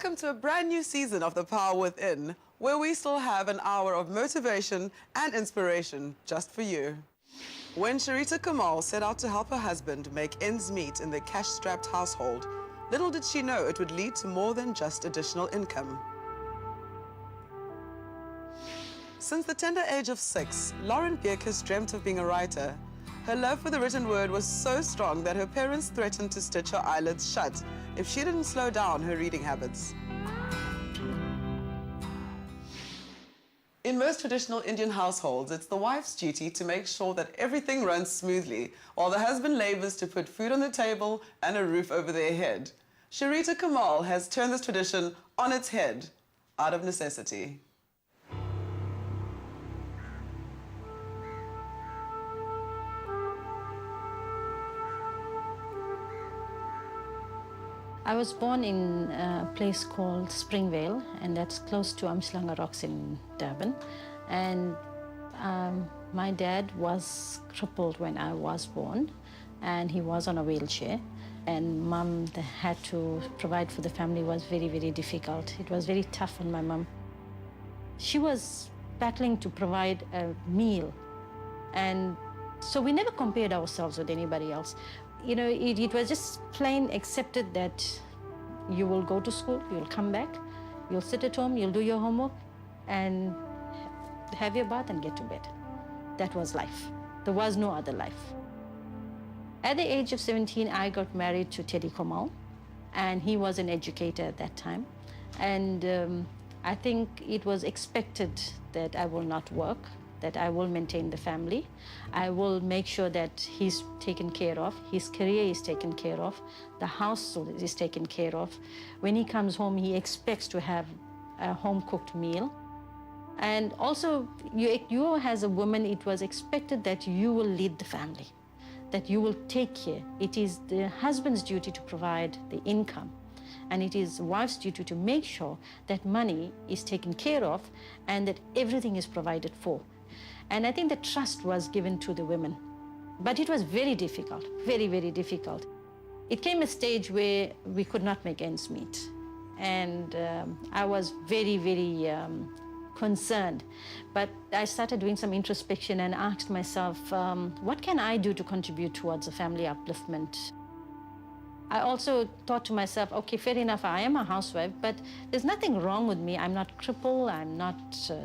Welcome to a brand new season of The Power Within, where we still have an hour of motivation and inspiration just for you. When Sharita Kamal set out to help her husband make ends meet in their cash-strapped household, little did she know it would lead to more than just additional income. Since the tender age of 6, Lauren Beekes dreamt of being a writer. Her love for the written word was so strong that her parents threatened to stitch her eyelids shut if she didn't slow down her reading habits. In most traditional Indian households, it's the wife's duty to make sure that everything runs smoothly, while the husband labors to put food on the table and a roof over their head. Sharita Kamal has turned this tradition on its head, out of necessity. I was born in a place called Springvale, and that's close to Umhlanga Rocks in Durban. And my dad was crippled when I was born, and he was on a wheelchair. And Mum had to provide for the family. Was very, very difficult. It was very tough on my mum. She was battling to provide a meal, and so we never compared ourselves with anybody else. You know, it was just plain accepted that you will go to school, you'll come back, you'll sit at home, you'll do your homework, and have your bath and get to bed. That was life. There was no other life. At the age of 17, I got married to Teddy Kamal, and he was an educator at that time. And I think it was expected that I will not work, that I will maintain the family. I will make sure that he's taken care of, his career is taken care of, the house is taken care of. When he comes home, he expects to have a home-cooked meal. And also, you as a woman, it was expected that you will lead the family, that you will take care. It is the husband's duty to provide the income, and it is the wife's duty to make sure that money is taken care of and that everything is provided for. And I think the trust was given to the women. But it was very difficult, very, very difficult. It came a stage where we could not make ends meet. And I was very, very concerned. But I started doing some introspection and asked myself, what can I do to contribute towards a family upliftment? I also thought to myself, okay, fair enough, I am a housewife, but there's nothing wrong with me. I'm not crippled, I'm not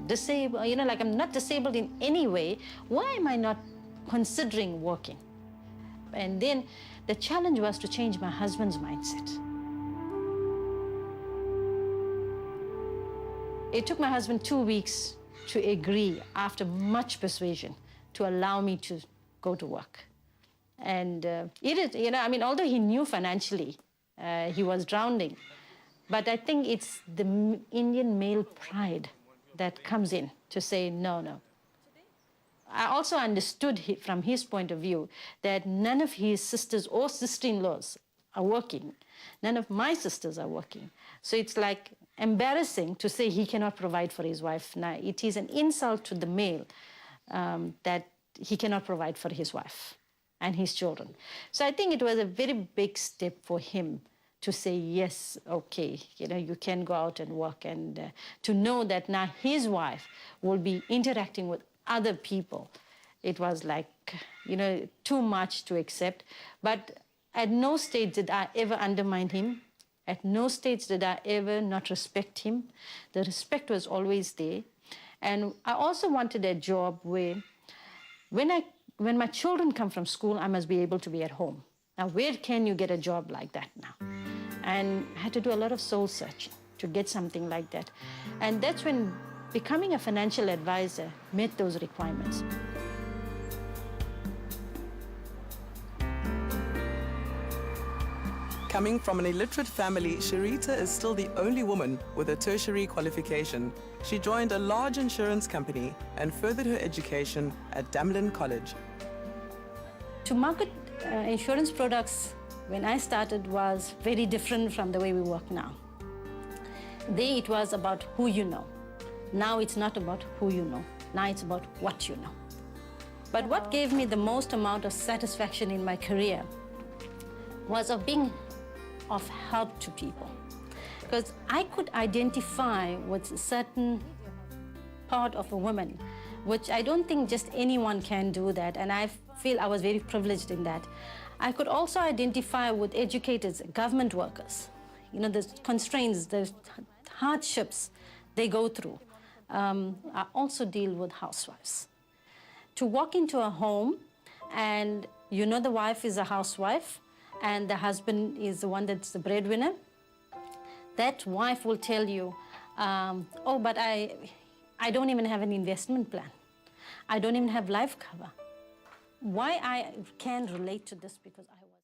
disabled, you know, like I'm not disabled in any way. Why am I not considering working? And then the challenge was to change my husband's mindset. It took my husband 2 weeks to agree, after much persuasion, to allow me to go to work. And you know, I mean, although he knew financially, he was drowning, but I think it's the Indian male pride that comes in to say, no, no. I also understood from his point of view that none of his sisters or sister-in-laws are working. None of my sisters are working. So it's like embarrassing to say he cannot provide for his wife. Now, it is an insult to the male that he cannot provide for his wife and his children. So I think it was a very big step for him to say, yes, okay, you know, you can go out and work, and to know that now his wife will be interacting with other people. It was like, you know, too much to accept. But at no stage did I ever undermine him. At no stage did I ever not respect him. The respect was always there. And I also wanted a job where when my children come from school, I must be able to be at home. Now, where can you get a job like that now? And I had to do a lot of soul searching to get something like that. And that's when becoming a financial advisor met those requirements. Coming from an illiterate family, Sharita is still the only woman with a tertiary qualification. She joined a large insurance company and furthered her education at Damlin College. To market insurance products when I started was very different from the way we work now. Then it was about who you know. Now it's not about who you know. Now it's about what you know. But what gave me the most amount of satisfaction in my career was of being of help to people. because I could identify with a certain part of a woman, which I don't think just anyone can do that, and I feel I was very privileged in that. I could also identify with educators, government workers, you know, the constraints, the hardships they go through. I also deal with housewives. To walk into a home and you know the wife is a housewife and the husband is the one that's the breadwinner, that wife will tell you, oh, but I don't even have an investment plan. I don't even have life cover. Why I can relate to this because I